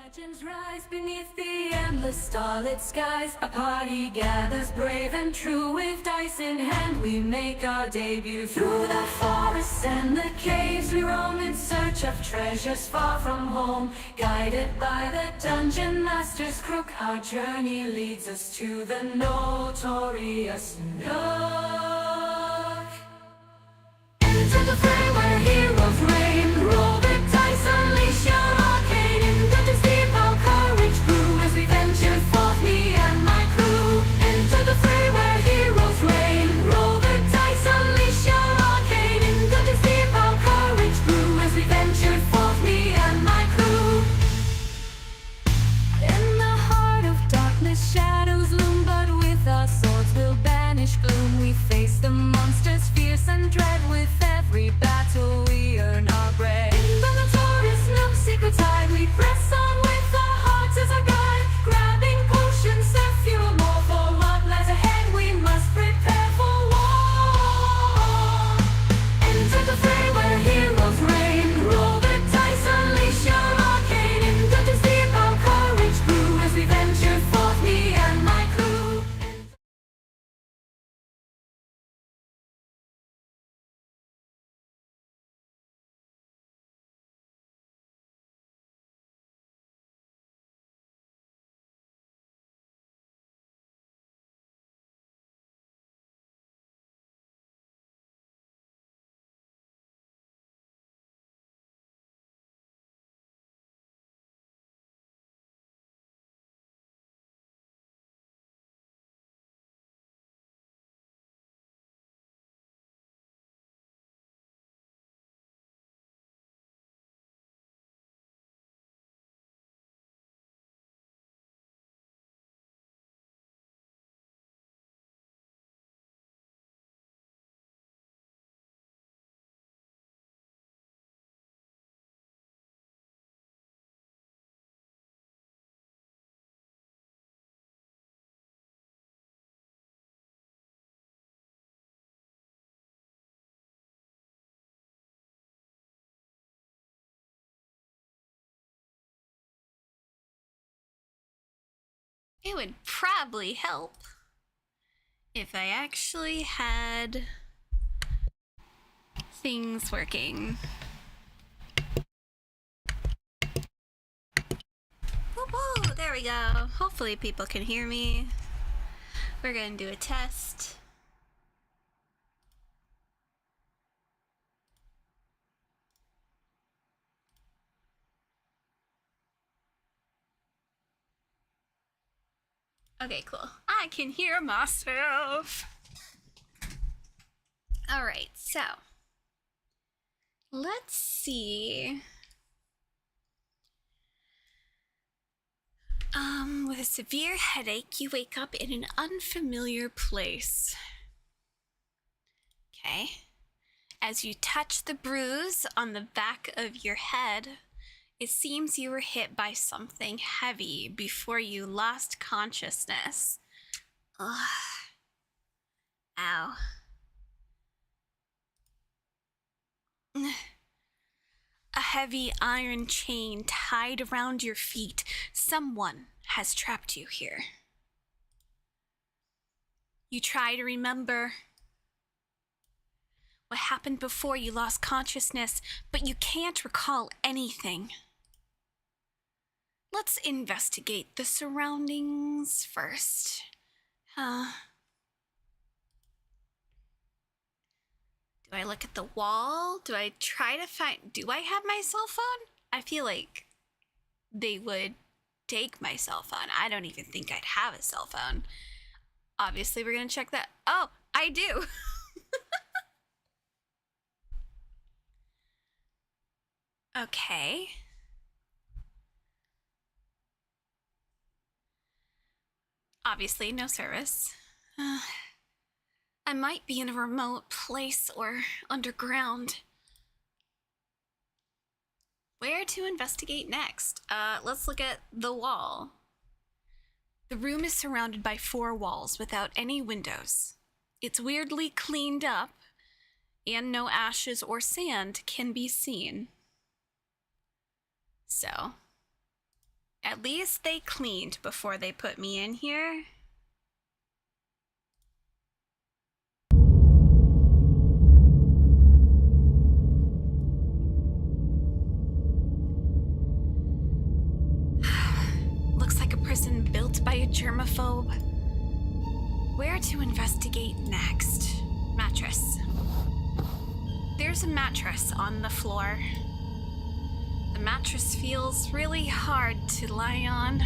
Legends rise beneath the endless starlit skies. A party gathers brave and true. With dice in hand we make our debut. Through the forests and the caves we roam in search of treasures far from home. Guided by the dungeon master's crook, our journey leads us to the notorious Nook. Enter the fray where heroes reign. Roll the dice, unleash your arcane. In dungeons deep our courage grew as we ventured forth, me and my crew. Enter the fray where heroes reign. Roll the dice, unleash your arcane. In dungeons deep our courage grew as we ventured forth, me and my crew. In the heart of darkness shadows loom, but with our swords we'll banish gloom. We face the monsters fierce and dread. With every battle we earn our bread. In the notorious Nook secret tide we press on with our hearts as our guide. Grabbing potions that fuel more. For what lies ahead we must prepare for war. Enter the fray where heroes reign. Roll the dice, unleash your arcane. In dungeons deep our courage grew as we ventured forth, me and my crew. It would probably help if I actually had things working. Woo-woo, there we go. Hopefully people can hear me. We're gonna do a test. Okay, cool. I can hear myself. All right, so let's see. With a severe headache, you wake up in an unfamiliar place. Okay. As you touch the bruise on the back of your head, it seems you were hit by something heavy before you lost consciousness. Ugh. Ow. A heavy iron chain tied around your feet. Someone has trapped you here. You try to remember what happened before you lost consciousness, but you can't recall anything. Let's investigate the surroundings first. Do I look at the wall? Do I try to find... Do I have my cell phone? I feel like they would take my cell phone. I don't even think I'd have a cell phone. Obviously, we're gonna check that. Oh, I do. Okay. Obviously, no service. I might be in a remote place or underground. Where to investigate next? Let's look at the wall. The room is surrounded by 4 walls without any windows. It's weirdly cleaned up, and no ashes or sand can be seen. So, At least they cleaned before they put me in here. Looks like a prison built by a germaphobe. Where to investigate next? Mattress. There's a mattress on the floor. The mattress feels really hard to lie on.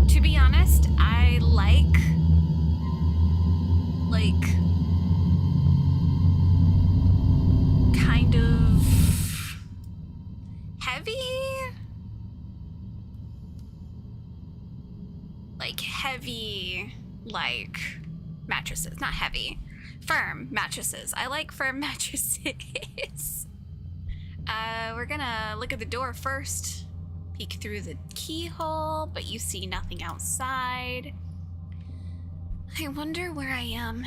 To be honest, I like kind of heavy, mattresses, not heavy, firm mattresses. I like firm mattresses. We're gonna look at the door first. Peek through the keyhole, but you see nothing outside. I wonder where I am.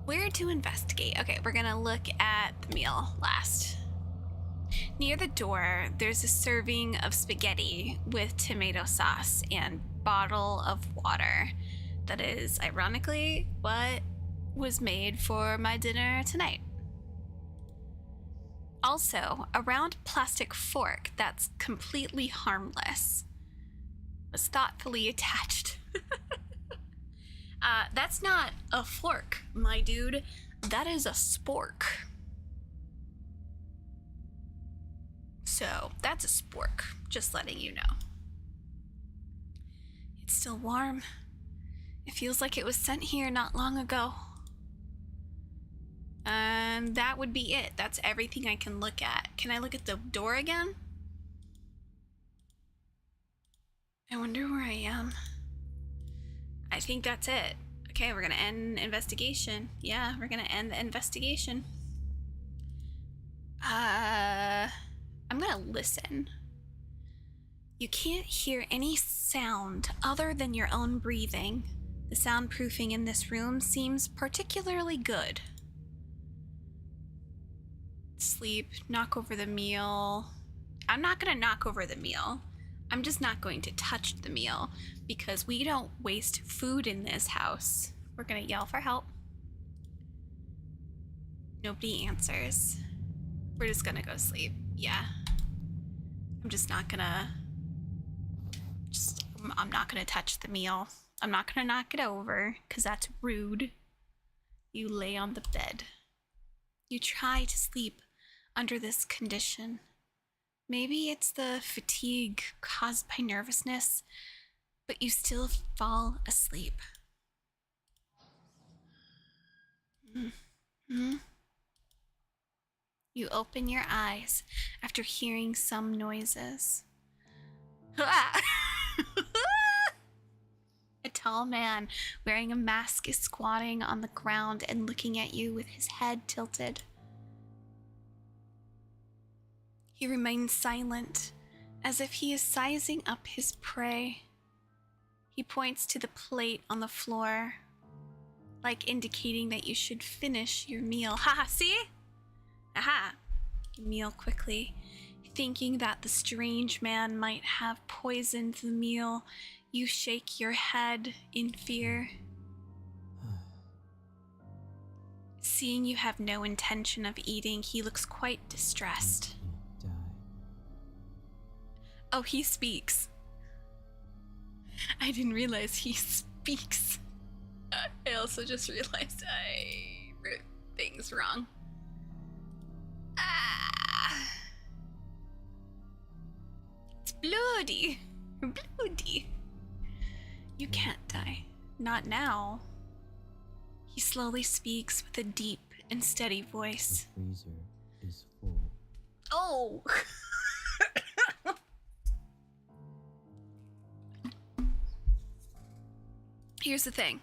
Where to investigate? Okay, we're gonna look at the meal last. Near the door, there's a serving of spaghetti with tomato sauce and bottle of water. That is, ironically, what was made for my dinner tonight. Also, a round plastic fork that's completely harmless was thoughtfully attached. That's not a fork, my dude. That is a spork. So, that's a spork, just letting you know. It's still warm. It feels like it was sent here not long ago. And that would be it. That's everything I can look at. Can I look at the door again? I wonder where I am. I think that's it. Okay, we're gonna end investigation. Yeah, we're gonna end the investigation. I'm gonna listen. You can't hear any sound other than your own breathing. The soundproofing in this room seems particularly good. Sleep, knock over the meal. I'm not gonna knock over the meal. I'm just not going to touch the meal because we don't waste food in this house. We're gonna yell for help. Nobody answers. We're just gonna go sleep. Yeah. I'm just not gonna... I'm not gonna touch the meal. I'm not gonna knock it over because that's rude. You lay on the bed. You try to sleep under this condition. Maybe it's the fatigue caused by nervousness, but you still fall asleep. Mm-hmm. You open your eyes after hearing some noises. A tall man wearing a mask is squatting on the ground and looking at you with his head tilted. He remains silent, as if he is sizing up his prey. He points to the plate on the floor, like indicating that you should finish your meal. Haha, see? Aha! You meal quickly, thinking that the strange man might have poisoned the meal. You shake your head in fear. Seeing you have no intention of eating, he looks quite distressed. Oh, he speaks. I didn't realize he speaks. I also just realized I wrote things wrong. It's bloody. Bloody. You can't die. Not now. He slowly speaks with a deep and steady voice. The freezer is full. Oh! Here's the thing.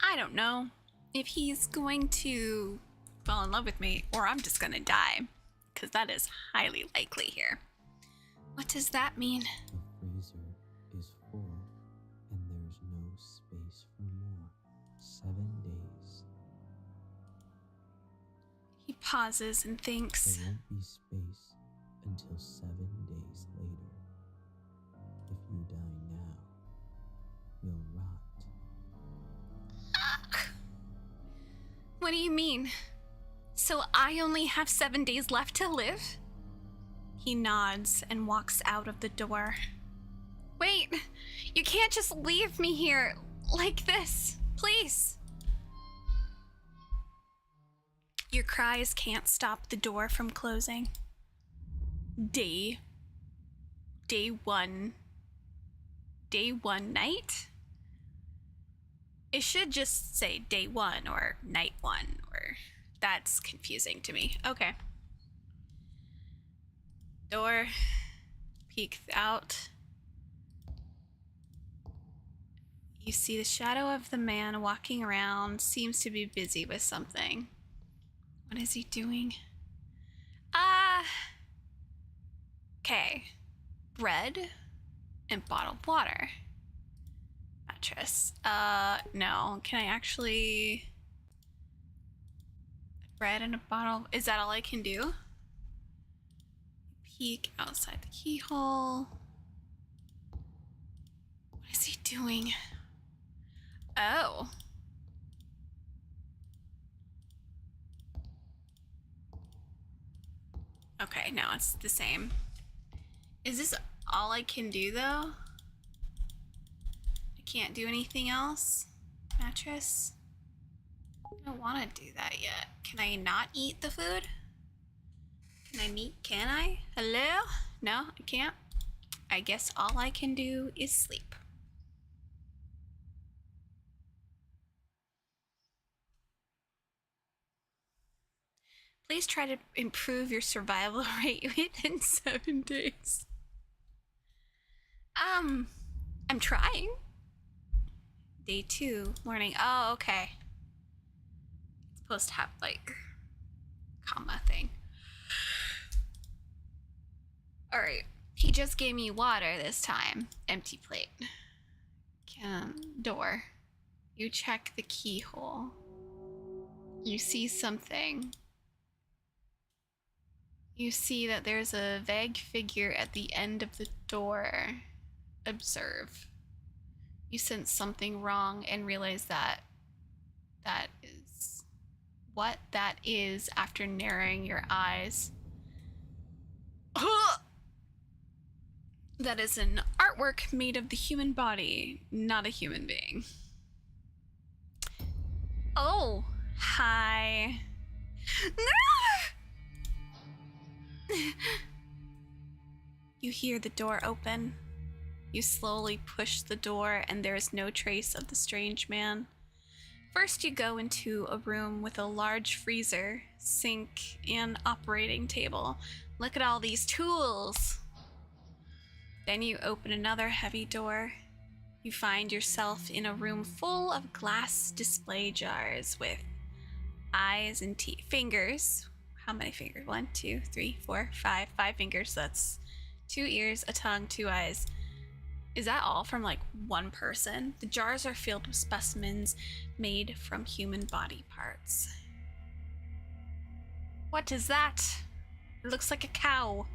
I don't know if he's going to fall in love with me or I'm just gonna die, because that is highly likely here. What does that mean? The freezer is full, and there's no space for more. 7 days. He pauses and thinks. There won't be space until 7 days later. If you die now, you'll rot. What do you mean? So I only have 7 days left to live? He nods and walks out of the door. Wait, you can't just leave me here like this, please. Your cries can't stop the door from closing. Day 1 night? It should just say day 1 or night 1, or that's confusing to me. Okay. Door, peek out. You see the shadow of the man walking around, seems to be busy with something. What is he doing? Okay. Bread and bottled water. Mattress. No. Can I actually... Bread and a bottle... Is that all I can do? Peek outside the keyhole. What is he doing? Oh. Okay, now it's the same. Is this all I can do, though? I can't do anything else? Mattress? I don't want to do that yet. Can I not eat the food? Can I? Hello? No, I can't. I guess all I can do is sleep. Please try to improve your survival rate within 7 days. I'm trying. Day 2, morning. Oh, okay. It's supposed to have, like, comma thing. Alright. He just gave me water this time. Empty plate. Door. You check the keyhole. You see something. You see that there's a vague figure at the end of the door. Observe. You sense something wrong and realize that is what that is after narrowing your eyes. That is an artwork made of the human body, not a human being. Oh, hi. You hear the door open. You slowly push the door and there is no trace of the strange man. First, you go into a room with a large freezer, sink, and operating table. Look at all these tools. Then you open another heavy door. You find yourself in a room full of glass display jars with eyes and fingers. How many fingers? 1, 2, 3, 4, 5. 5 fingers. That's 2 ears, a tongue, 2 eyes. Is that all from like one person? The jars are filled with specimens made from human body parts. What is that? It looks like a cow.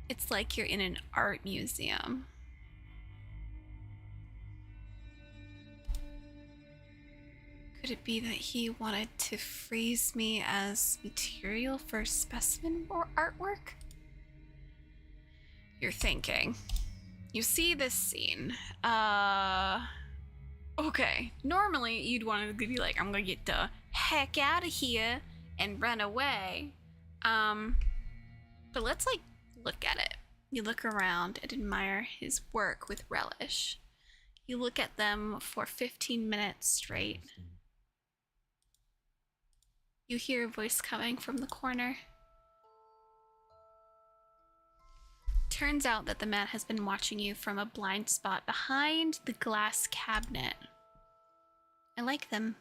It's like you're in an art museum. Could it be that he wanted to freeze me as material for specimen or artwork? You're thinking. You see this scene. Okay. Normally, you'd want to be like, I'm gonna get the heck out of here and run away. But let's, like, look at it. You look around and admire his work with relish. You look at them for 15 minutes straight. You hear a voice coming from the corner. Turns out that the man has been watching you from a blind spot behind the glass cabinet. I like them.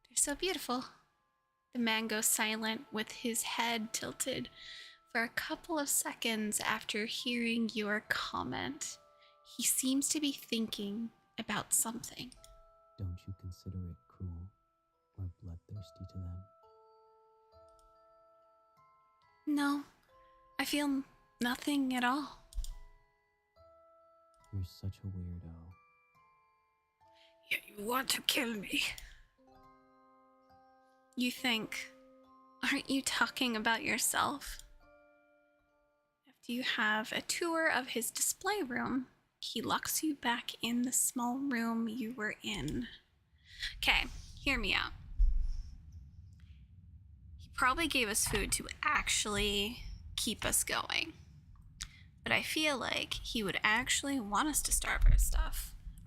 They're so beautiful. The man goes silent with his head tilted for a couple of seconds after hearing your comment. He seems to be thinking about something. Don't you consider it cruel or bloodthirsty to them? No, I feel nothing at all. You're such a weirdo. Yet you want to kill me. You think, aren't you talking about yourself? After you have a tour of his display room, he locks you back in the small room you were in. Okay, hear me out. He probably gave us food to actually keep us going. But I feel like he would actually want us to starve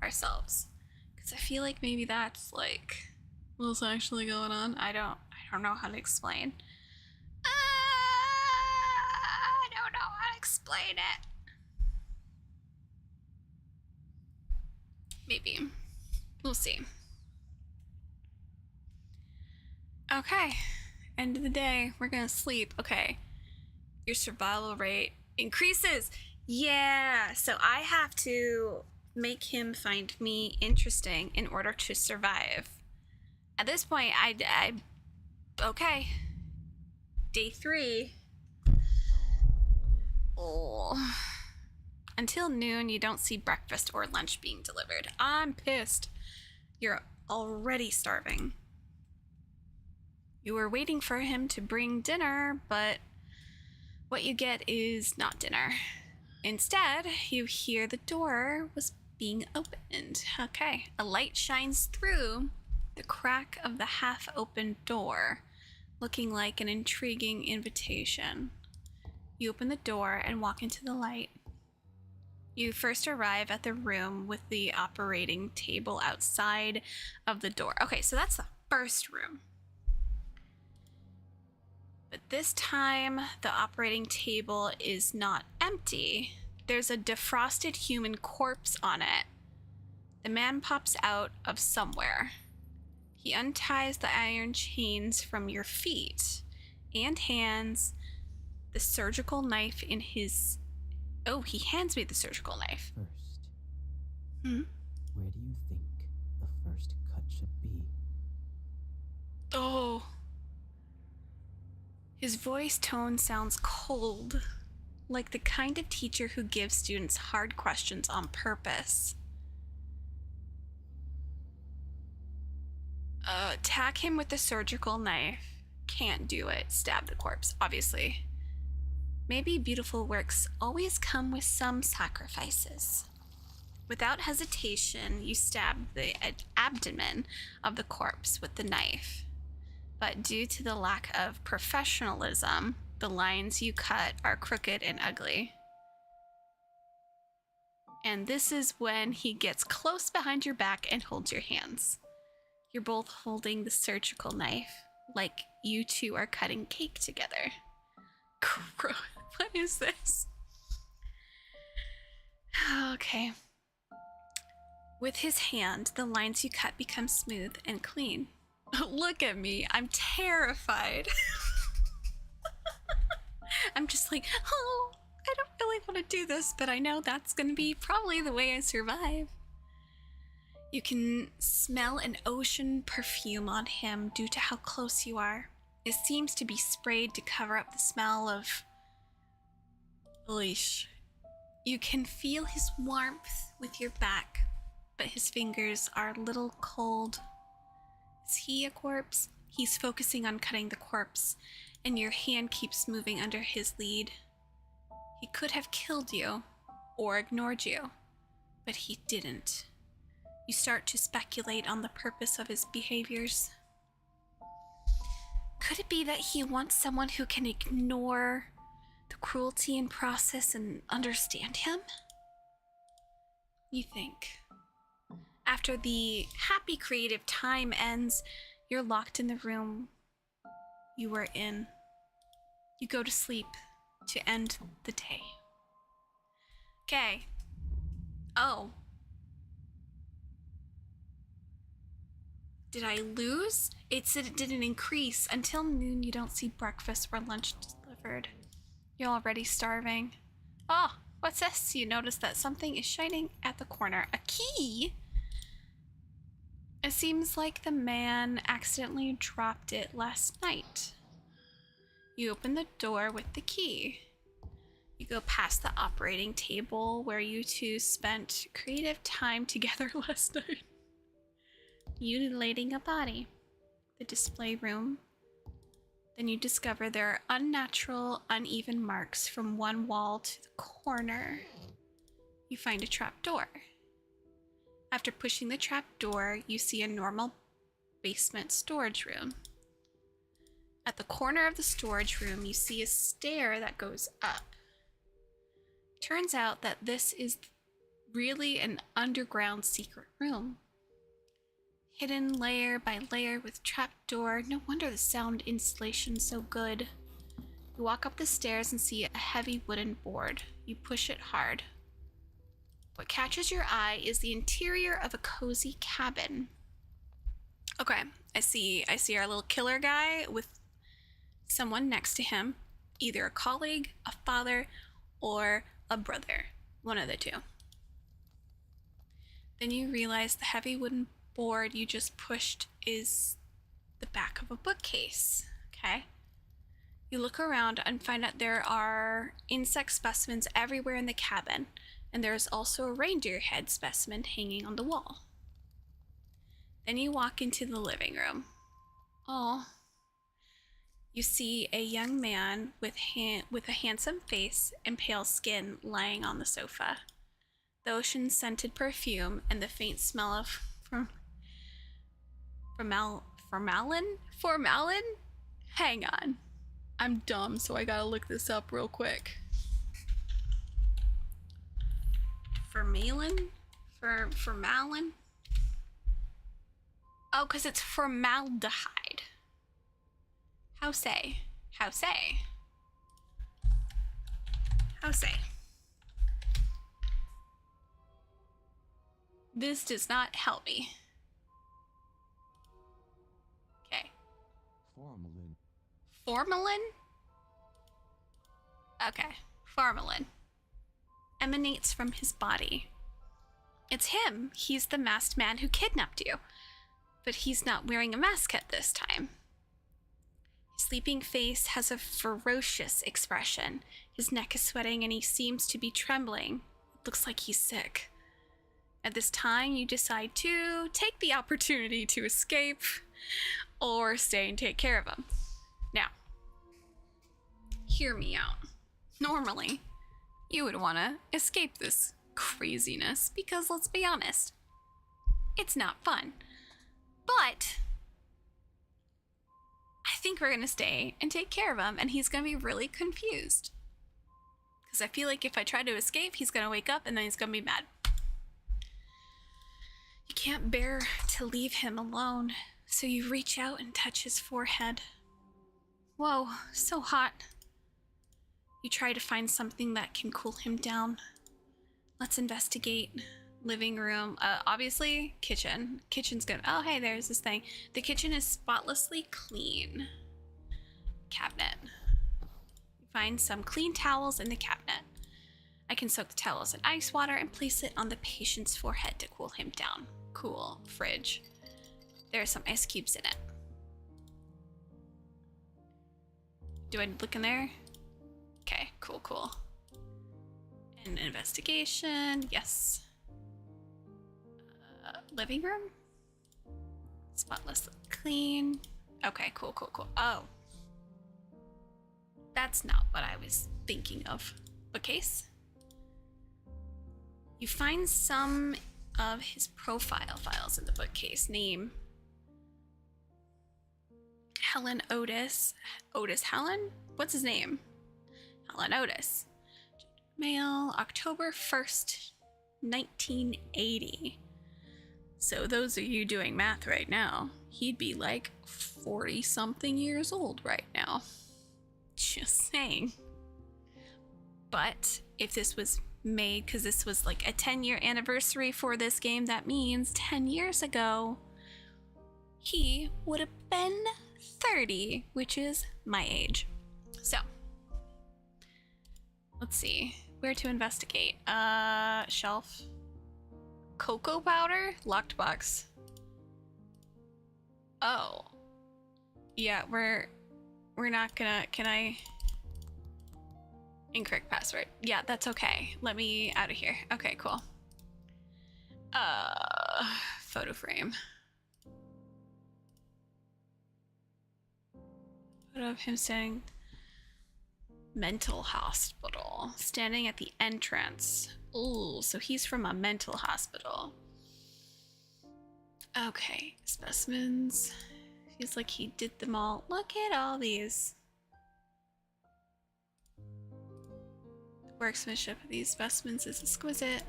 ourselves. Because I feel like maybe that's like what's actually going on. I don't know how to explain. I don't know how to explain it. Maybe. We'll see. Okay. End of the day, we're gonna sleep. Okay. Your survival rate increases. Yeah. So I have to make him find me interesting in order to survive. At this point, I okay. Day 3. Oh. Until noon, you don't see breakfast or lunch being delivered. I'm pissed. You're already starving. You were waiting for him to bring dinner, but what you get is not dinner. Instead, you hear the door was being opened. Okay, a light shines through the crack of the half-opened door, looking like an intriguing invitation. You open the door and walk into the light. You first arrive at the room with the operating table outside of the door. Okay, so that's the first room. But this time, the operating table is not empty. There's a defrosted human corpse on it. The man pops out of somewhere. He unties the iron chains from your feet and hands the surgical knife in his... Oh, he hands me the surgical knife. First, Hmm? where do you think the first cut should be? Oh. His voice tone sounds cold, like the kind of teacher who gives students hard questions on purpose. Attack him with the surgical knife. Can't do it. Stab the corpse, obviously. Maybe beautiful works always come with some sacrifices. Without hesitation, you stab the abdomen of the corpse with the knife. But due to the lack of professionalism, the lines you cut are crooked and ugly. And this is when he gets close behind your back and holds your hands. You're both holding the surgical knife, like you two are cutting cake together. What is this? Okay. With his hand, the lines you cut become smooth and clean. Look at me. I'm terrified. I'm just like, oh, I don't really want to do this, but I know that's going to be probably the way I survive. You can smell an ocean perfume on him due to how close you are. It seems to be sprayed to cover up the smell of bleach. You can feel his warmth with your back, but his fingers are a little cold. Is he a corpse? He's focusing on cutting the corpse, and your hand keeps moving under his lead. He could have killed you or ignored you, but he didn't. You start to speculate on the purpose of his behaviors. Could it be that he wants someone who can ignore the cruelty and process and understand him? You think. After the happy creative time ends, you're locked in the room you were in. You go to sleep to end the day. Okay. Oh. Did I lose? It said it didn't increase. Until noon, you don't see breakfast or lunch delivered. You're already starving. Oh, what's this? You notice that something is shining at the corner. A key? It seems like the man accidentally dropped it last night. You open the door with the key. You go past the operating table where you two spent creative time together last night. Mutilating a body. The display room. Then you discover there are unnatural, uneven marks from one wall to the corner. You find a trap door. After pushing the trap door, you see a normal basement storage room. At the corner of the storage room, you see a stair that goes up. Turns out that this is really an underground secret room. Hidden layer by layer with trapdoor. No wonder the sound installation's so good. You walk up the stairs and see a heavy wooden board. You push it hard. What catches your eye is the interior of a cozy cabin. Okay, I see our little killer guy with someone next to him, either a colleague, a father, or a brother. One of the two. Then you realize the heavy wooden board you just pushed is the back of a bookcase. Okay. You look around and find out there are insect specimens everywhere in the cabin, and there's also a reindeer head specimen hanging on the wall. Then you walk into the living room. Oh. You see a young man with a handsome face and pale skin lying on the sofa. The ocean-scented perfume and the faint smell of formalin? Hang on. I'm dumb, so I gotta look this up real quick. Formalin? Oh, because it's formaldehyde. How say? This does not help me. Okay. Formalin? Okay. Formalin. Emanates from his body. It's him. He's the masked man who kidnapped you. But he's not wearing a mask at this time. His sleeping face has a ferocious expression. His neck is sweating and he seems to be trembling. It looks like he's sick. At this time, you decide to take the opportunity to escape or stay and take care of him. Now, hear me out. Normally, you would want to escape this craziness because, let's be honest, it's not fun. But I think we're going to stay and take care of him, and he's going to be really confused. Because I feel like if I try to escape, he's going to wake up and then he's going to be mad. You can't bear to leave him alone, so you reach out and touch his forehead. Whoa, so hot. You try to find something that can cool him down. Let's investigate. Living room, obviously kitchen. Kitchen's good. Oh, hey, there's this thing. The kitchen is spotlessly clean. Cabinet. You find some clean towels in the cabinet. I can soak the towels in ice water and place it on the patient's forehead to cool him down. Cool. Fridge. There are some ice cubes in it. Do I look in there? Okay, cool. An investigation, yes. Living room? Spotless clean. Okay, cool. Oh. That's not what I was thinking of. Bookcase. You find some of his profile files in the bookcase. Name. Helen Otis. Otis Helen? What's his name? Helen Otis. Male, October 1st, 1980. So those of you doing math right now, he'd be like 40-something years old right now. Just saying. But if this was made, because this was like a 10-year anniversary for this game, that means 10 years ago, he would have been 30, which is my age. So, let's see. Where to investigate? Shelf. Cocoa powder? Locked box. Oh. Yeah, we're We're not gonna, can I? Incorrect password. Yeah, that's okay. Let me out of here. Okay, cool. Photo frame. Photo of him standing. Mental hospital. Standing at the entrance. Ooh, so he's from a mental hospital. Okay, specimens. Feels like he did them all. Look at all these. The workmanship of these specimens is exquisite.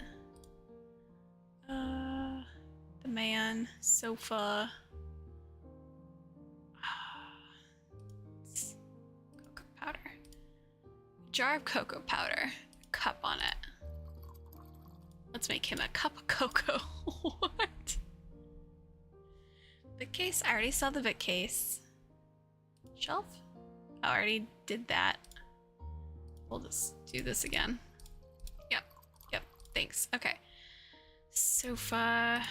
The man, sofa. Cocoa powder. Jar of cocoa powder. Cup on it. Let's make him a cup of cocoa. What? Bookcase? I already saw the bookcase. Shelf? I already did that. We'll just do this again. Yep, thanks. Okay. Sofa.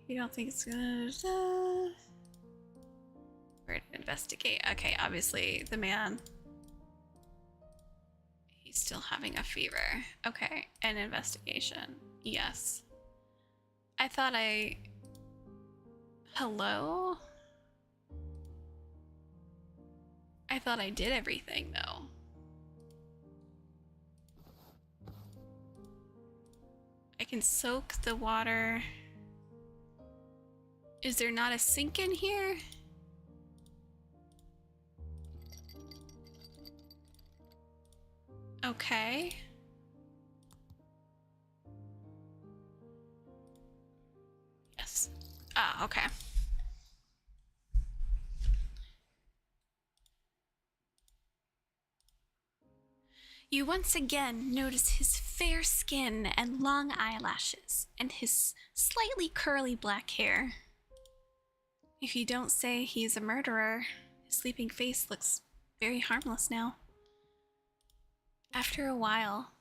You don't think it's gonna... Where to investigate? Okay, obviously the man... He's still having a fever. Okay, an investigation. Yes. I thought I... Hello? I thought I did everything, though. I can soak the water. Is there not a sink in here? Okay. Yes. Ah, okay. You once again notice his fair skin and long eyelashes, and his slightly curly black hair. If you don't say he's a murderer, his sleeping face looks very harmless now. After a while,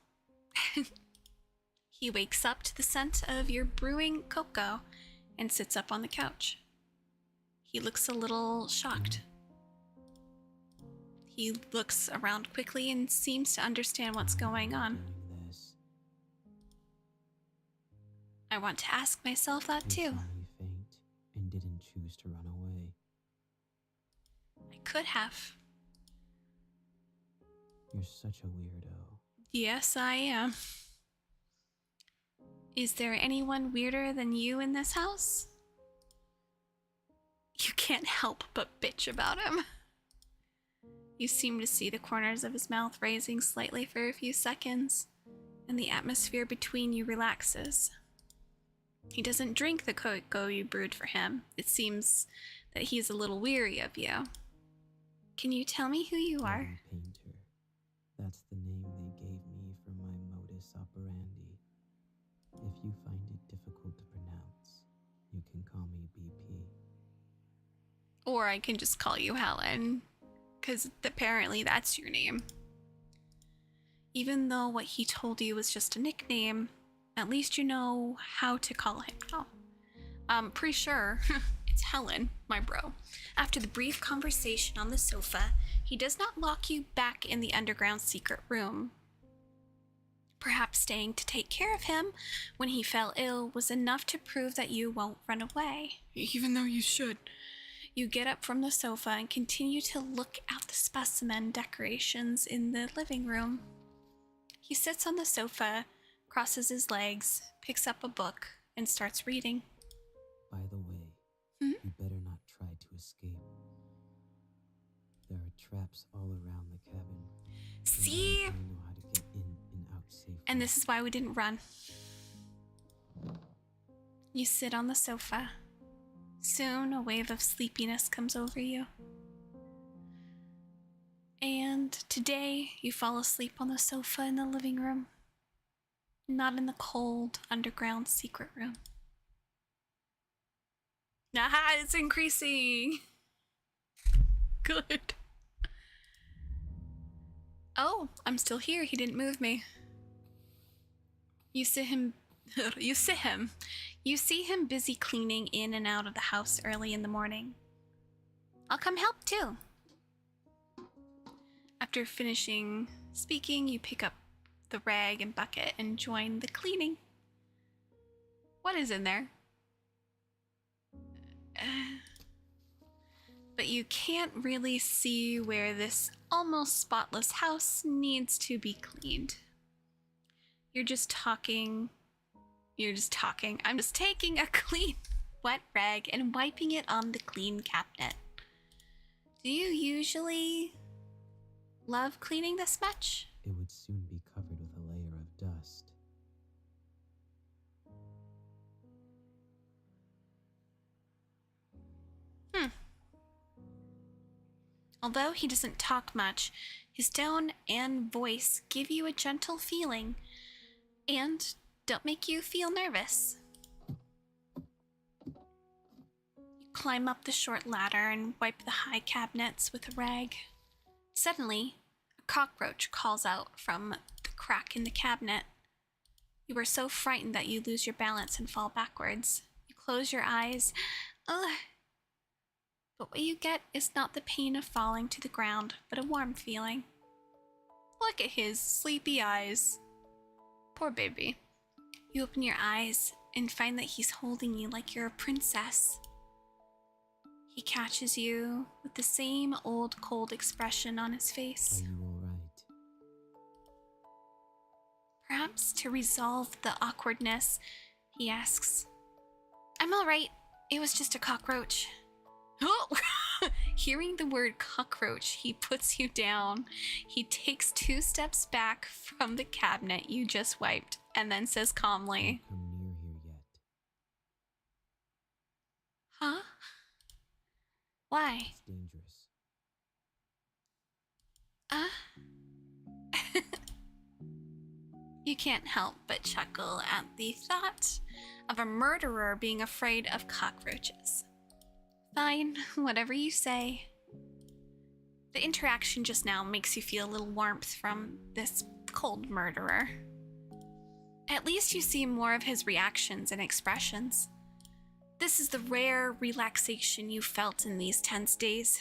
he wakes up to the scent of your brewing cocoa and sits up on the couch. He looks a little shocked. He looks around quickly and seems to understand what's going on. I want to ask myself that too. You finally faint and didn't choose to run away. I could have. You're such a weirdo. Yes, I am. Is there anyone weirder than you in this house? You can't help but bitch about him. You seem to see the corners of his mouth raising slightly for a few seconds, and the atmosphere between you relaxes. He doesn't drink the cocoa you brewed for him. It seems that he's a little weary of you. Can you tell me who you are? Bloody Painter. That's the name they gave me for my modus operandi. If you find it difficult to pronounce, you can call me BP. Or I can just call you Helen, because apparently that's your name. Even though what he told you was just a nickname, at least you know how to call him now. Pretty sure it's Helen, my bro. After the brief conversation on the sofa, he does not lock you back in the underground secret room. Perhaps staying to take care of him when he fell ill was enough to prove that you won't run away. Even though you should. You get up from the sofa and continue to look at the specimen decorations in the living room. He sits on the sofa, crosses his legs, picks up a book, and starts reading. By the way, you better not try to escape. There are traps all around the cabin. See? I know how to get in and out safely. And this is why we didn't run. You sit on the sofa. Soon, a wave of sleepiness comes over you. And today, you fall asleep on the sofa in the living room. Not in the cold, underground secret room. Aha, it's increasing! Good. Oh, I'm still here. He didn't move me. You see him busy cleaning in and out of the house early in the morning. I'll come help too. After finishing speaking, you pick up the rag and bucket and join the cleaning. What is in there? But you can't really see where this almost spotless house needs to be cleaned. You're just talking. I'm just taking a clean wet rag and wiping it on the clean cabinet. Do you usually love cleaning this much? It would soon be covered with a layer of dust. Although he doesn't talk much, his tone and voice give you a gentle feeling and don't make you feel nervous. You climb up the short ladder and wipe the high cabinets with a rag. Suddenly, a cockroach calls out from the crack in the cabinet. You are so frightened that you lose your balance and fall backwards. You close your eyes. Ugh. But what you get is not the pain of falling to the ground, but a warm feeling. Look at his sleepy eyes. Poor baby. You open your eyes and find that he's holding you like you're a princess. He catches you with the same old cold expression on his face. Are you all right? Perhaps to resolve the awkwardness, he asks, "I'm all right. It was just a cockroach." Oh! Hearing the word cockroach, he puts you down. He takes 2 steps back from the cabinet you just wiped and then says calmly, Don't come near here yet. "Huh? Why?" It's dangerous. You can't help but chuckle at the thought of a murderer being afraid of cockroaches. Fine, whatever you say. The interaction just now makes you feel a little warmth from this cold murderer. At least you see more of his reactions and expressions. This is the rare relaxation you felt in these tense days.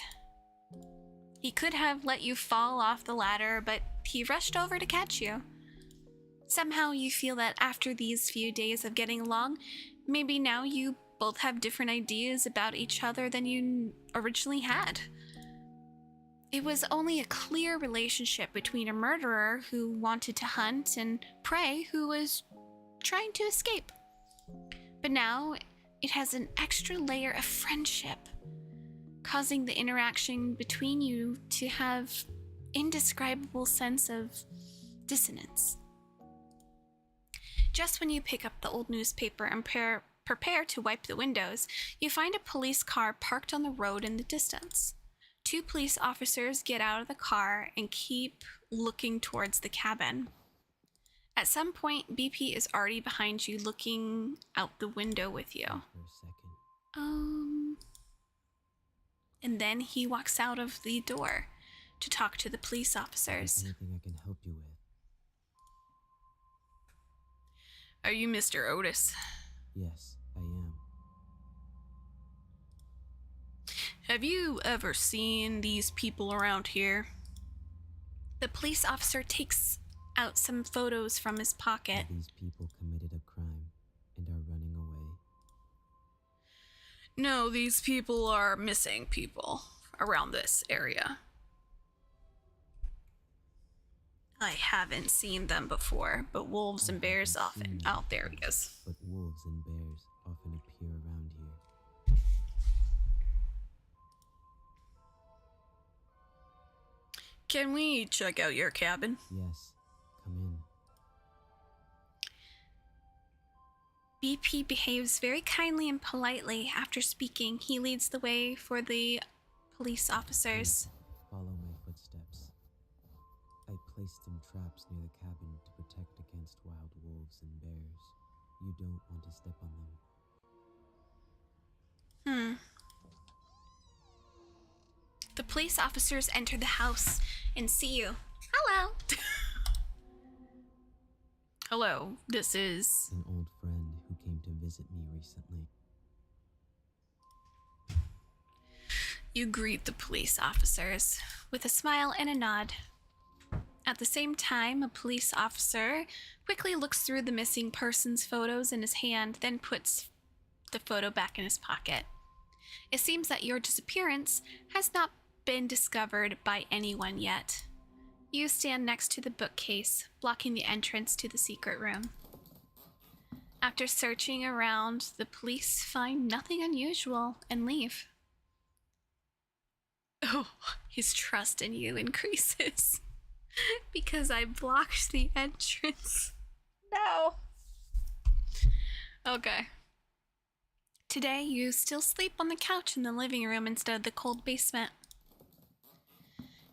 He could have let you fall off the ladder, but he rushed over to catch you. Somehow you feel that after these few days of getting along, maybe now you both have different ideas about each other than you originally had. It was only a clear relationship between a murderer who wanted to hunt and prey who was trying to escape. But now it has an extra layer of friendship, causing the interaction between you to have indescribable sense of dissonance. Just when you pick up the old newspaper and prepare to wipe the windows, you find a police car parked on the road in the distance. 2 police officers get out of the car and keep looking towards the cabin. At some point, BP is already behind you, looking out the window with you. For a second. And then he walks out of the door to talk to the police officers. Anything I can help you with? "Are you Mr. Otis?" Yes, I am. "Have you ever seen these people around here?" The police officer takes out some photos from his pocket. These people committed a crime and are running away. "No, these people are missing people around this area." "I haven't seen them before, but wolves and bears often." "Oh, there he is." But wolves and bears often appear around here. "Can we check out your cabin?" Yes, come in. BP behaves very kindly and politely. After speaking, he leads the way for the police officers. Follow my footsteps. I placed some traps near the cabin to protect against wild wolves and bears. You don't want to step on them. The police officers enter the house and see you. "Hello." "Hello, this is..." An old friend who came to visit me recently. You greet the police officers with a smile and a nod. At the same time, a police officer quickly looks through the missing person's photos in his hand, then puts the photo back in his pocket. It seems that your disappearance has not been discovered by anyone yet. You stand next to the bookcase, blocking the entrance to the secret room. After searching around, the police find nothing unusual and leave. Oh, his trust in you increases because I blocked the entrance. No. Okay. Today, you still sleep on the couch in the living room instead of the cold basement.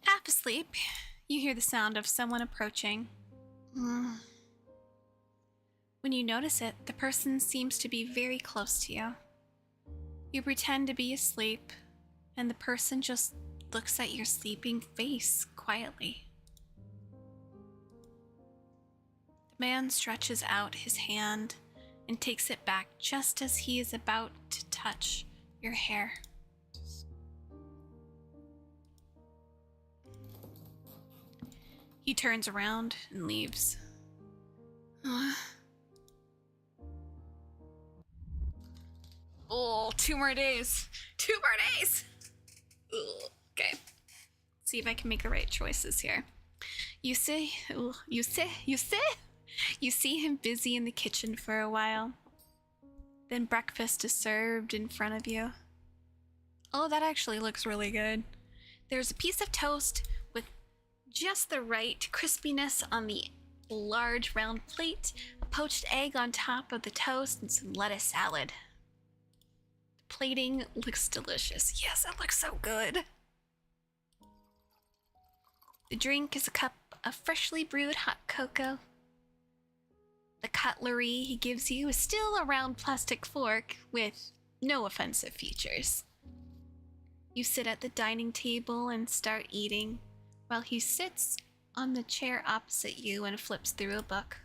Half asleep, you hear the sound of someone approaching. When you notice it, the person seems to be very close to you. You pretend to be asleep, and the person just looks at your sleeping face quietly. The man stretches out his hand and takes it back just as he is about to touch your hair. He turns around and leaves. Oh, 2 more days. 2 more days. Ugh. Okay. See if I can make the right choices here. You see him busy in the kitchen for a while. Then breakfast is served in front of you. Oh, that actually looks really good. There's a piece of toast with just the right crispiness on the large round plate, a poached egg on top of the toast, and some lettuce salad. The plating looks delicious. Yes, it looks so good. The drink is a cup of freshly brewed hot cocoa. The cutlery he gives you is still a round plastic fork with no offensive features. You sit at the dining table and start eating, while he sits on the chair opposite you and flips through a book.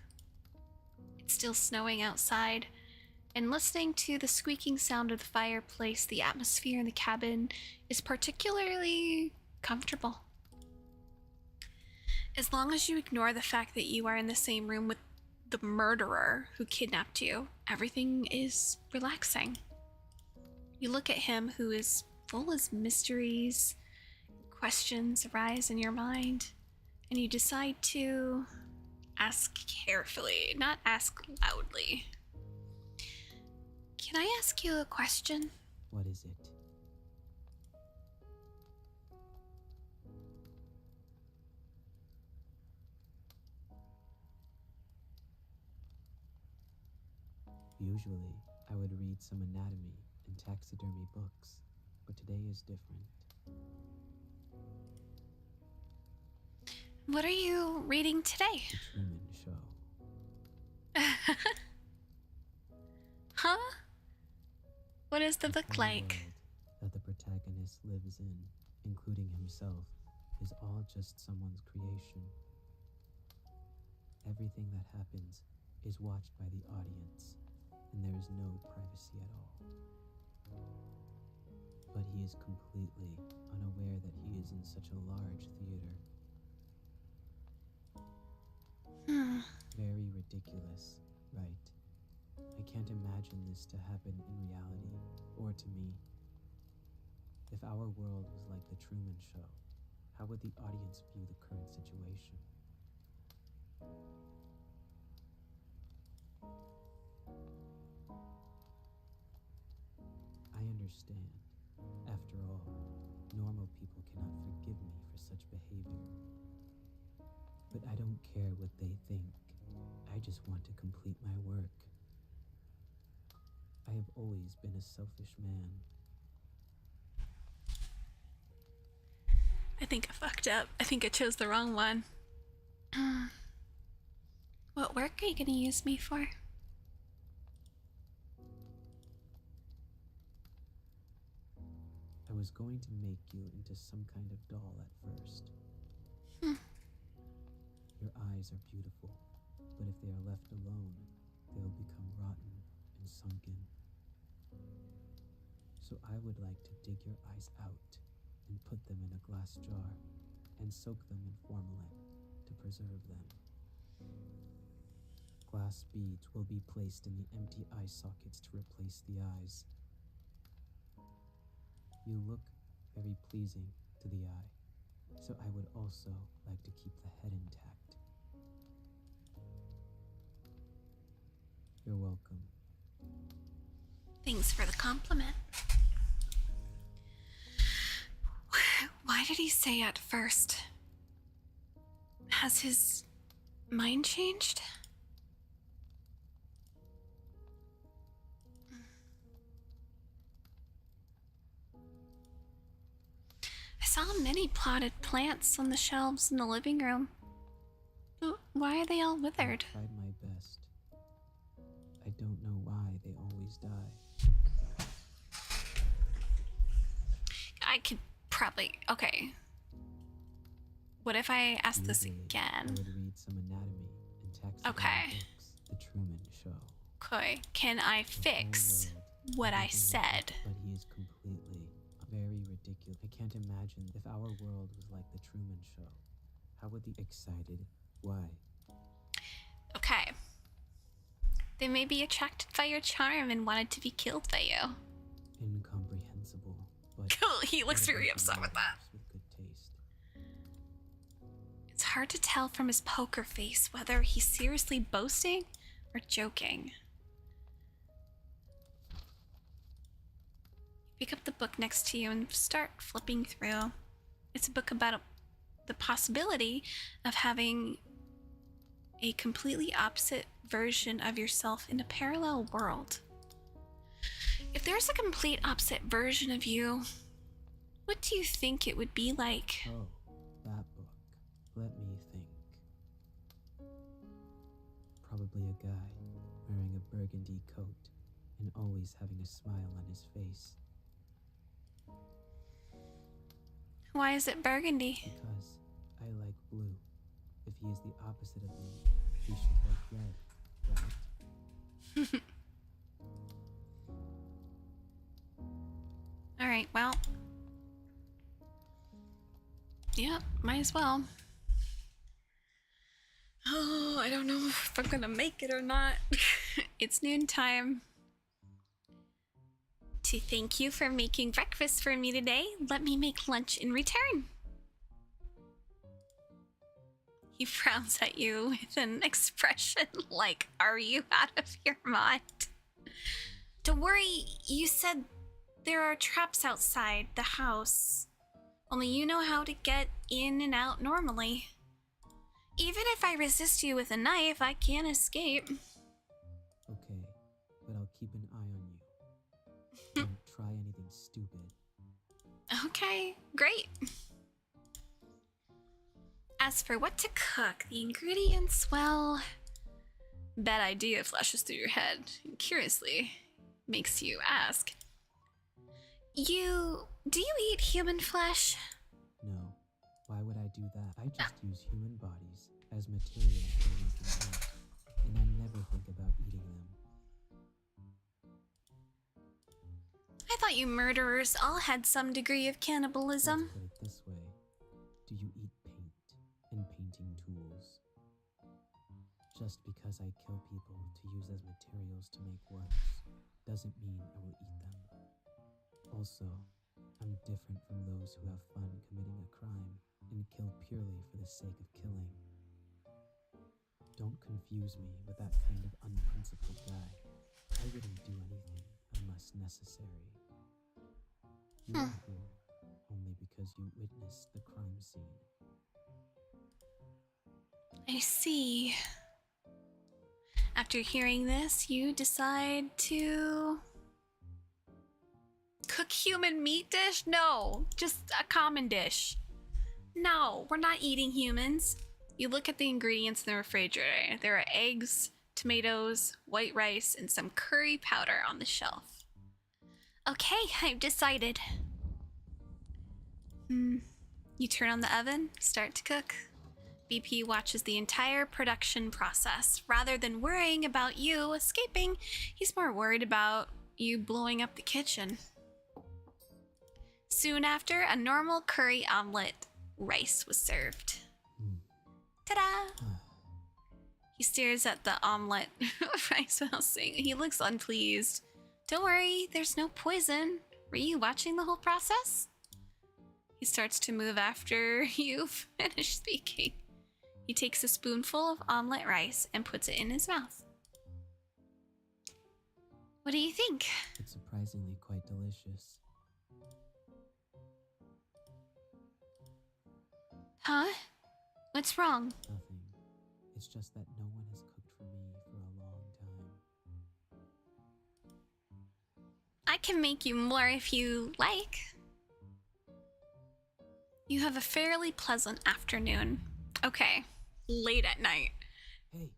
It's still snowing outside, and listening to the squeaking sound of the fireplace, the atmosphere in the cabin is particularly comfortable. As long as you ignore the fact that you are in the same room with the murderer who kidnapped you, everything is relaxing. You look at him, who is full of mysteries, questions arise in your mind, and you decide to ask carefully, not ask loudly. Can I ask you a question? What is it? Usually, I would read some anatomy and taxidermy books, but today is different. What are you reading today? The Truman Show. Huh? What is the book whole like? world that the protagonist lives in, including himself, is all just someone's creation. Everything that happens is watched by the audience, and there is no privacy at all. But he is completely unaware that he is in such a large theater. Very ridiculous, right? I can't imagine this to happen in reality, or to me. If our world was like the Truman Show, how would the audience view the current situation? I understand. After all, normal people cannot forgive me for such behavior. But I don't care what they think. I just want to complete my work. I have always been a selfish man. I think I fucked up. I think I chose the wrong one. What work are you gonna use me for? I was going to make you into some kind of doll at first. Your eyes are beautiful, but if they are left alone, they will become rotten and sunken. So I would like to dig your eyes out and put them in a glass jar and soak them in formalin to preserve them. Glass beads will be placed in the empty eye sockets to replace the eyes. You look very pleasing to the eye, so I would also like to keep the head intact. You're welcome. Thanks for the compliment. Why did he say at first? Has his mind changed? I saw many potted plants on the shelves in the living room. Why are they all withered? I tried my best. I don't know why they always die. I could probably... Okay. What if I ask this Usually, I again? would read some anatomy and text Okay. books, The Truman Show. Okay, can I fix what I said? But he is completely, very ridiculous. I can't imagine if our world was like The Truman Show. How would the excited? Why? Okay. They may be attracted by your charm and wanted to be killed by you. Incomprehensible. But He looks very upset with that. with good taste. It's hard to tell from his poker face whether he's seriously boasting or joking. Pick up the book next to you and start flipping through. It's a book about the possibility of having a completely opposite version of yourself in a parallel world. If there's a complete opposite version of you, what do you think it would be like? Oh, that book. Let me think. Probably a guy wearing a burgundy coat and always having a smile on his face. Why is it burgundy? Because I like blue. If he is the opposite of me, he should like red, right? Alright, well. Yeah, might as well. Oh, I don't know if I'm gonna make it or not. It's noontime. To thank you for making breakfast for me today, let me make lunch in return. He frowns at you with an expression like, are you out of your mind? Don't worry, you said there are traps outside the house. Only you know how to get in and out normally. Even if I resist you with a knife, I can't escape. Okay, but I'll keep an eye on you. Don't try anything stupid. Okay, great. As for what to cook, the ingredients, well, bad idea flashes through your head. Curiously, makes you ask. Do you eat human flesh? No, why would I do that? I just use human bodies as material for making art, and I never think about eating them. I thought you murderers all had some degree of cannibalism. Let's put it this way. Do you eat paint and painting tools? Just because I kill people to use as materials to make works doesn't mean I will eat them. Also, I'm different from those who have fun committing a crime and kill purely for the sake of killing. Don't confuse me with that kind of unprincipled guy. I wouldn't do anything unless necessary. You are here only because you witnessed the crime scene. I see. After hearing this, you decide to cook human meat dish? No, just a common dish. No, we're not eating humans. You look at the ingredients in the refrigerator. There are eggs, tomatoes, white rice, and some curry powder on the shelf. Okay, I've decided. You turn on the oven, start to cook. BP watches the entire production process. Rather than worrying about you escaping, he's more worried about you blowing up the kitchen. Soon after, a normal curry omelet rice was served. Ta-da! He stares at the omelet rice while saying he looks unpleased. Don't worry, there's no poison. Were you watching the whole process? He starts to move after you finish speaking. He takes a spoonful of omelet rice and puts it in his mouth. What do you think? It's surprisingly quite delicious. Huh? What's wrong? Nothing. It's just that no one has cooked for me for a long time. I can make you more if you like. You have a fairly pleasant afternoon. Okay, late at night. Hey.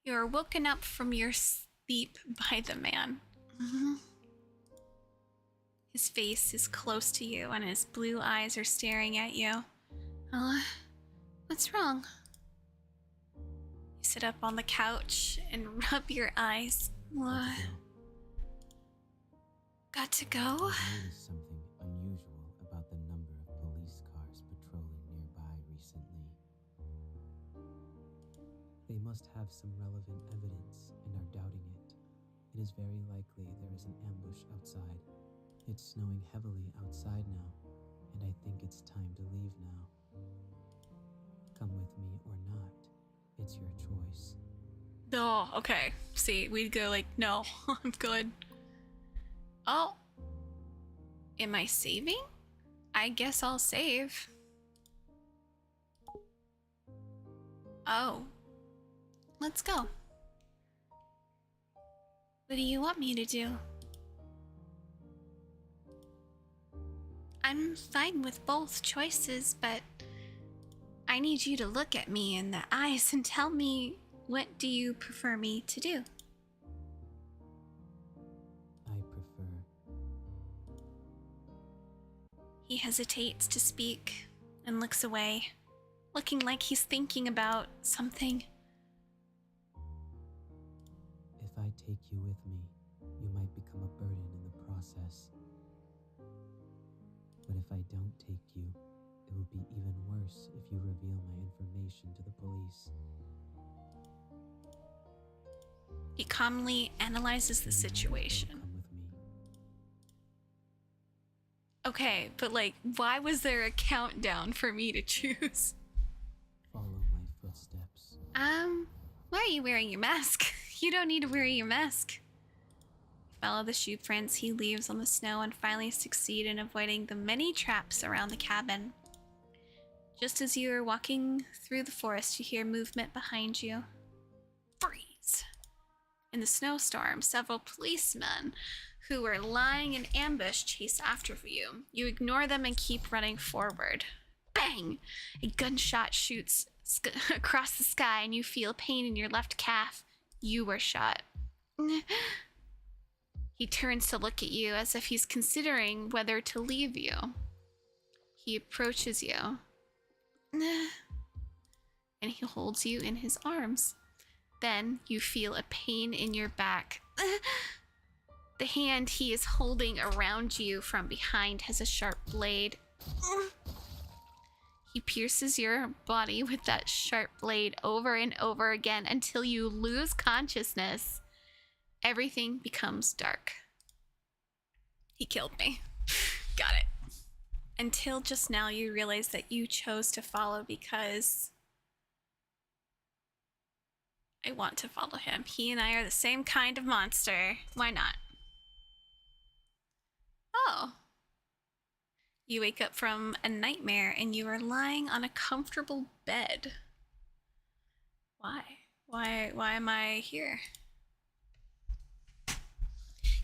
You're woken up from your sleep by the man. His face is close to you and his blue eyes are staring at you. What's wrong? You sit up on the couch and rub your eyes. Got to go? I noticed something unusual about the number of police cars patrolling nearby recently. They must have some relevant evidence and are doubting it. It is very likely there is an ambush outside. It's snowing heavily outside now, and I think it's time to leave now. Come with me or not, it's your choice. Oh, okay. See, we'd go like, no, I'm good. Oh. Am I saving? I guess I'll save. Oh. Let's go. What do you want me to do? I'm fine with both choices, but I need you to look at me in the eyes and tell me, what do you prefer me to do? I prefer... He hesitates to speak and looks away, looking like he's thinking about something. If I take you with me, you might become a burden in the process. But if I don't take you, it will be even worse if you reveal my information to the police. He calmly analyzes the situation. Come with me. Okay, but like, why was there a countdown for me to choose? Follow my footsteps. Why are you wearing your mask? You don't need to wear your mask. Follow the shoe prints he leaves on the snow and finally succeed in avoiding the many traps around the cabin. Just as you are walking through the forest, you hear movement behind you. Freeze! In the snowstorm, several policemen who were lying in ambush chase after you. You ignore them and keep running forward. Bang! A gunshot shoots across the sky and you feel pain in your left calf. You were shot. He turns to look at you as if he's considering whether to leave you. He approaches you. And he holds you in his arms. Then you feel a pain in your back. The hand he is holding around you from behind has a sharp blade. He pierces your body with that sharp blade over and over again until you lose consciousness. Everything becomes dark. He killed me. Got it. Until just now you realize that you chose to follow because I want to follow him. He and I are the same kind of monster. Why not? Oh. You wake up from a nightmare and you are lying on a comfortable bed. Why? Why am I here?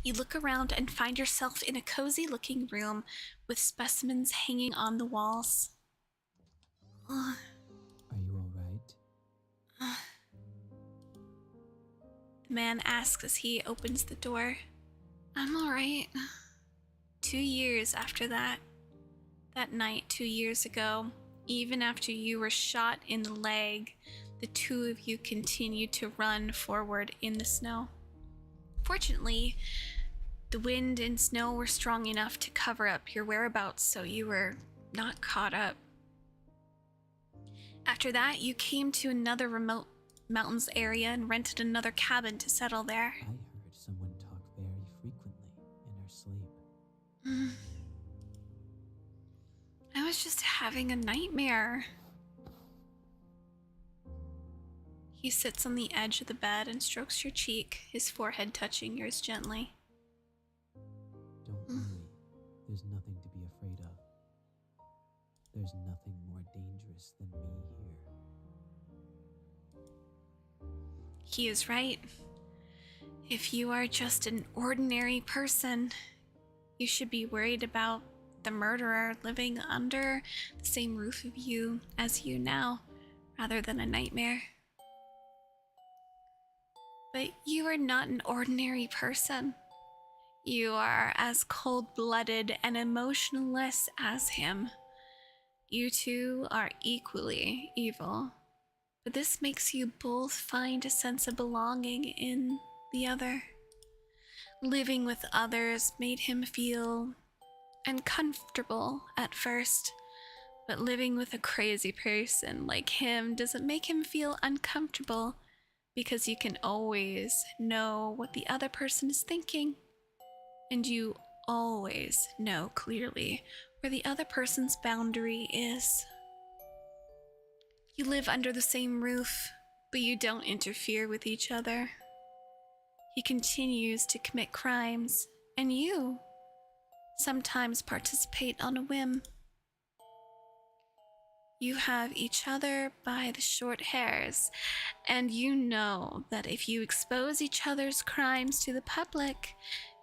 You look around and find yourself in a cozy looking room with specimens hanging on the walls. Are you all right? The man asks as he opens the door. I'm all right. 2 years after that night 2 years ago, even after you were shot in the leg, the two of you continued to run forward in the snow. Fortunately, The wind and snow were strong enough to cover up your whereabouts, so you were not caught up. After that, you came to another remote mountains area and rented another cabin to settle there. I heard someone talk very frequently in her sleep. I was just having a nightmare. He sits on the edge of the bed and strokes your cheek, his forehead touching yours gently. Don't worry. There's nothing to be afraid of. There's nothing more dangerous than me here. He is right. If you are just an ordinary person, you should be worried about the murderer living under the same roof of you as you now, rather than a nightmare. But you are not an ordinary person. You are as cold-blooded and emotionless as him. You two are equally evil. But this makes you both find a sense of belonging in the other. Living with others made him feel uncomfortable at first, but living with a crazy person like him doesn't make him feel uncomfortable because you can always know what the other person is thinking, and you always know clearly where the other person's boundary is. You live under the same roof, but you don't interfere with each other. He continues to commit crimes, and you sometimes participate on a whim. You have each other by the short hairs, and you know that if you expose each other's crimes to the public,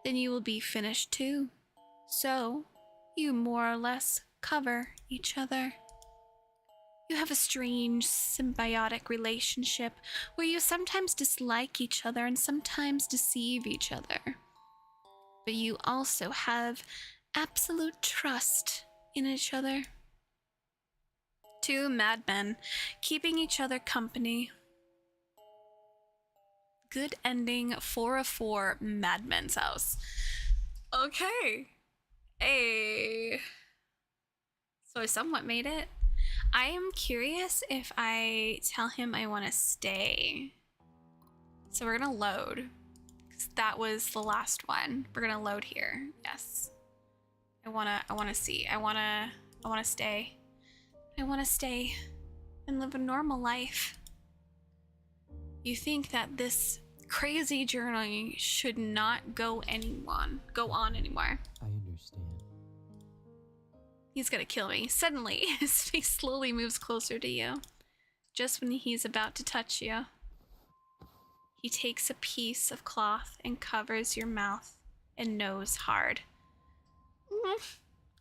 then you will be finished too. So, you more or less cover each other. You have a strange symbiotic relationship where you sometimes dislike each other and sometimes deceive each other. But you also have absolute trust in each other. Two madmen keeping each other company. Good ending, 4 of 4, Madmen's House. Okay. Hey. So I somewhat made it. I am curious if I tell him I want to stay. So we're gonna load. 'Cause that was the last one. We're gonna load here. Yes. I wanna see. I wanna stay. I wanna stay and live a normal life. You think that this crazy journey should not go on anymore. I understand. He's gonna kill me. Suddenly, his face slowly moves closer to you. Just when he's about to touch you, he takes a piece of cloth and covers your mouth and nose hard.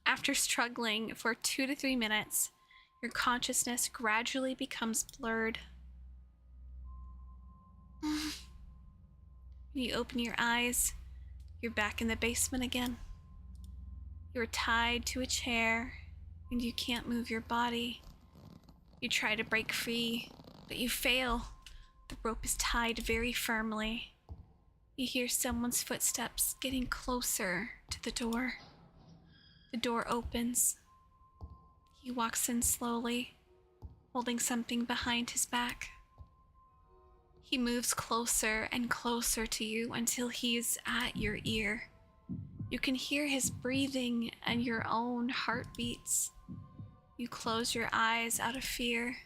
After struggling for 2 to 3 minutes, your consciousness gradually becomes blurred. When you open your eyes, you're back in the basement again. You're tied to a chair, and you can't move your body. You try to break free, but you fail. The rope is tied very firmly. You hear someone's footsteps getting closer to the door. The door opens. He walks in slowly, holding something behind his back. He moves closer and closer to you until he's at your ear. You can hear his breathing and your own heartbeats. You close your eyes out of fear.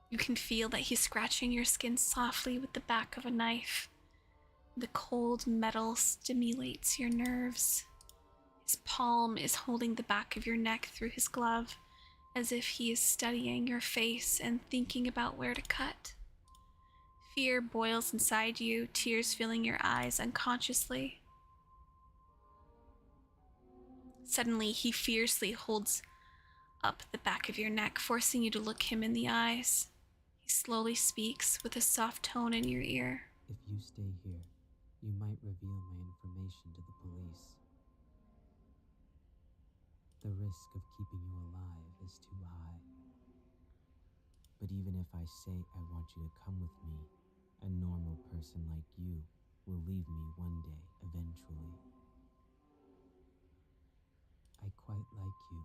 You can feel that he's scratching your skin softly with the back of a knife. The cold metal stimulates your nerves. His palm is holding the back of your neck through his glove, as if he is studying your face and thinking about where to cut. Fear boils inside you, tears filling your eyes unconsciously. Suddenly, he fiercely holds up the back of your neck, forcing you to look him in the eyes. He slowly speaks with a soft tone in your ear. If you stay here, you might reveal my information to the police. The risk of keeping you alive is too high. But even if I say I want you to come with me, a normal person like you will leave me one day, eventually. I quite like you.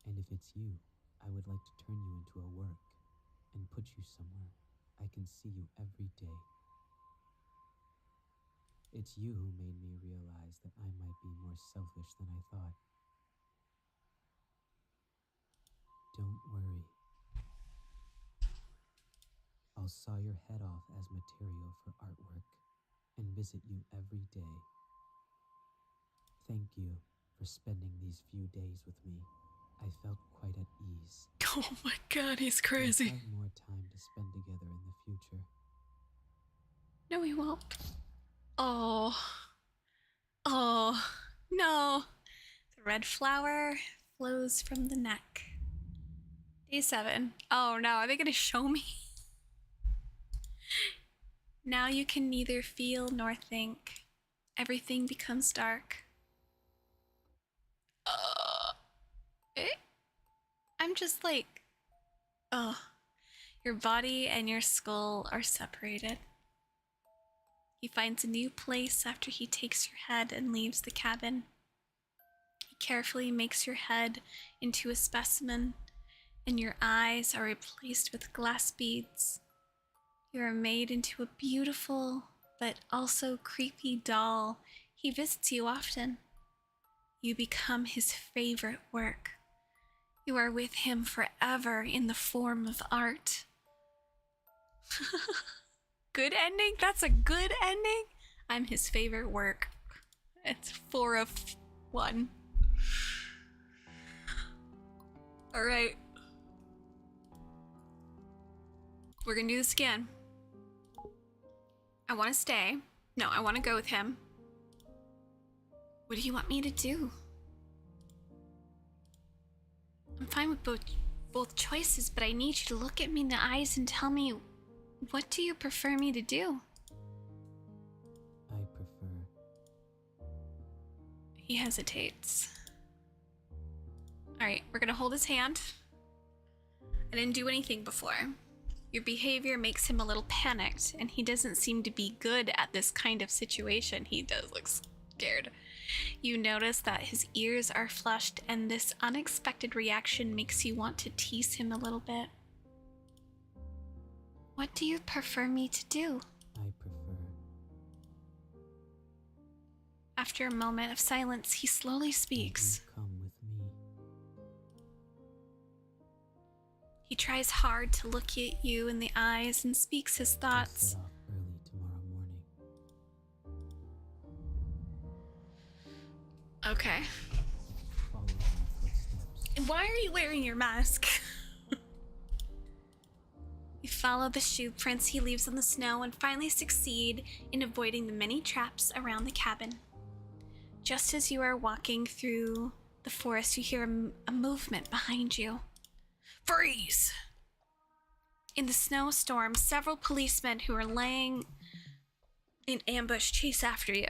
And if it's you, I would like to turn you into a work and put you somewhere I can see you every day. It's you who made me realize that I might be more selfish than I thought. Don't worry. I'll saw your head off as material for artwork and visit you every day. Thank you for spending these few days with me. I felt quite at ease. Oh my god, he's We'll crazy. have more time to spend together in the future. No, he won't. Oh. Oh. No. The red flower flows from the neck. Day 7. Oh no, are they gonna show me? Now you can neither feel nor think. Everything becomes dark. I'm just like, oh, your body and your skull are separated. He finds a new place after he takes your head and leaves the cabin. He carefully makes your head into a specimen, and your eyes are replaced with glass beads. You are made into a beautiful but also creepy doll. He visits you often. You become his favorite work. You are with him forever in the form of art. Good ending? That's a good ending? I'm his favorite work. It's 4 of 1. Alright. We're gonna do this again. I want to stay. No, I want to go with him. What do you want me to do? I'm fine with both choices, but I need you to look at me in the eyes and tell me, what do you prefer me to do? I prefer. He hesitates. Alright, we're gonna hold his hand. I didn't do anything before. Your behavior makes him a little panicked, and he doesn't seem to be good at this kind of situation. He does look scared. You notice that his ears are flushed, and this unexpected reaction makes you want to tease him a little bit. What do you prefer me to do? I prefer. After a moment of silence, he slowly speaks. You come with me. He tries hard to look at you in the eyes and speaks his We'll thoughts. set off early tomorrow morning. Okay. Follow my footsteps. Why are you wearing your mask? You follow the shoe prints he leaves on the snow and finally succeed in avoiding the many traps around the cabin. Just as you are walking through the forest, you hear a movement behind you. Freeze! In the snowstorm, several policemen who are laying in ambush chase after you.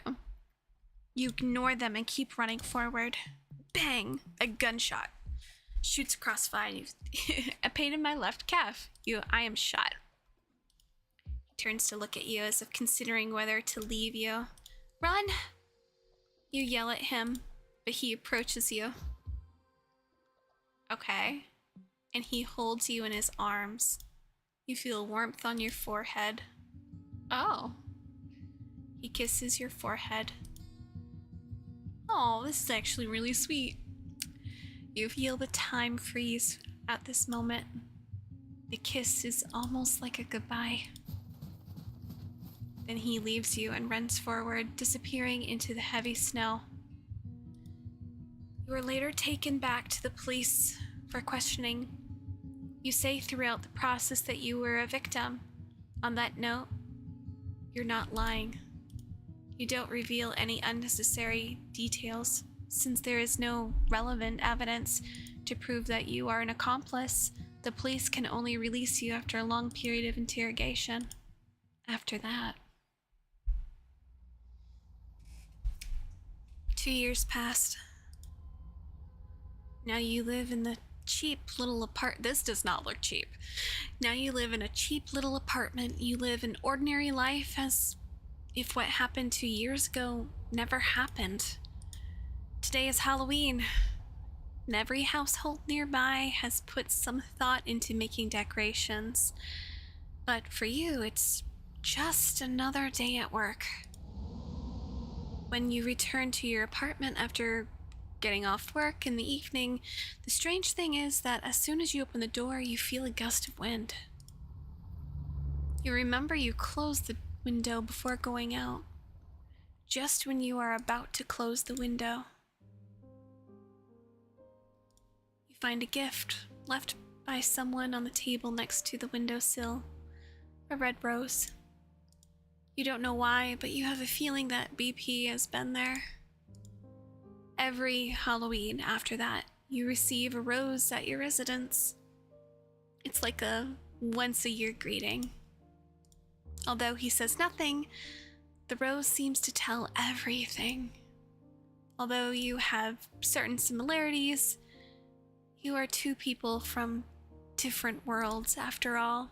You ignore them and keep running forward. Bang! A gunshot shoots across fine. A pain in my left calf. I am shot. He turns to look at you as if considering whether to leave you. Run! You yell at him, but he approaches you. Okay. And he holds you in his arms. You feel warmth on your forehead. Oh. He kisses your forehead. Oh, this is actually really sweet. You feel the time freeze at this moment. The kiss is almost like a goodbye. Then he leaves you and runs forward, disappearing into the heavy snow. You are later taken back to the police for questioning. You say throughout the process that you were a victim. On that note, you're not lying. You don't reveal any unnecessary details, since there is no relevant evidence to prove that you are an accomplice. The police can only release you after a long period of interrogation. After that, 2 years passed. Now you live in the cheap little this does not look cheap. Now you live in a cheap little apartment. You live an ordinary life as if what happened 2 years ago never happened. Today is Halloween, and every household nearby has put some thought into making decorations. But for you, it's just another day at work. When you return to your apartment after getting off work in the evening, the strange thing is that as soon as you open the door, you feel a gust of wind. You remember you closed the window before going out. Just when you are about to close the window, you find a gift left by someone on the table next to the windowsill. A red rose. You don't know why, but you have a feeling that BP has been there. Every Halloween after that, you receive a rose at your residence. It's like a once-a-year greeting. Although he says nothing, the rose seems to tell everything. Although you have certain similarities, you are two people from different worlds after all.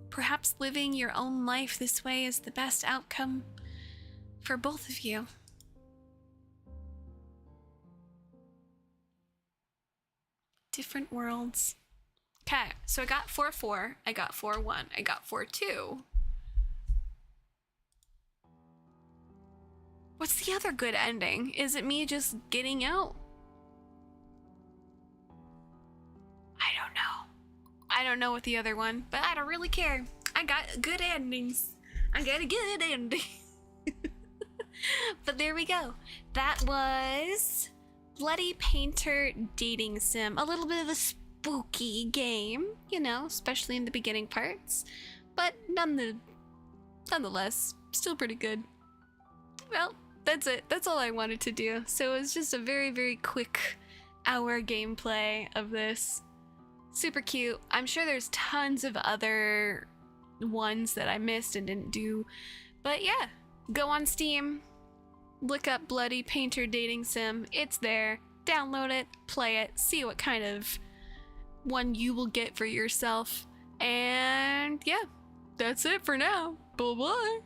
Perhaps living your own life this way is the best outcome for both of you. Different worlds. Okay, so I got 4-4, I got 4-1, I got 4-2. What's the other good ending? Is it me just getting out? I don't know. I don't know what the other one, but I don't really care. I got good endings. I got a good ending. But there we go. That was Bloody Painter Dating Sim. A little bit of a spooky game, you know, especially in the beginning parts. But nonetheless, still pretty good. Well, that's it. That's all I wanted to do. So it was just a very, very quick hour gameplay of this. Super cute. I'm sure there's tons of other ones that I missed and didn't do. But yeah, go on Steam, look up Bloody Painter Dating Sim. It's there. Download it, play it, see what kind of one you will get for yourself. And yeah, that's it for now. Bye-bye.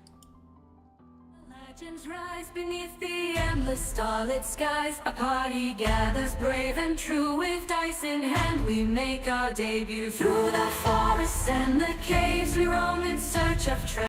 Legends rise beneath the endless starlit skies. A party gathers brave and true. With dice in hand we make our debut. Through the forests and the caves we roam in search of treasure.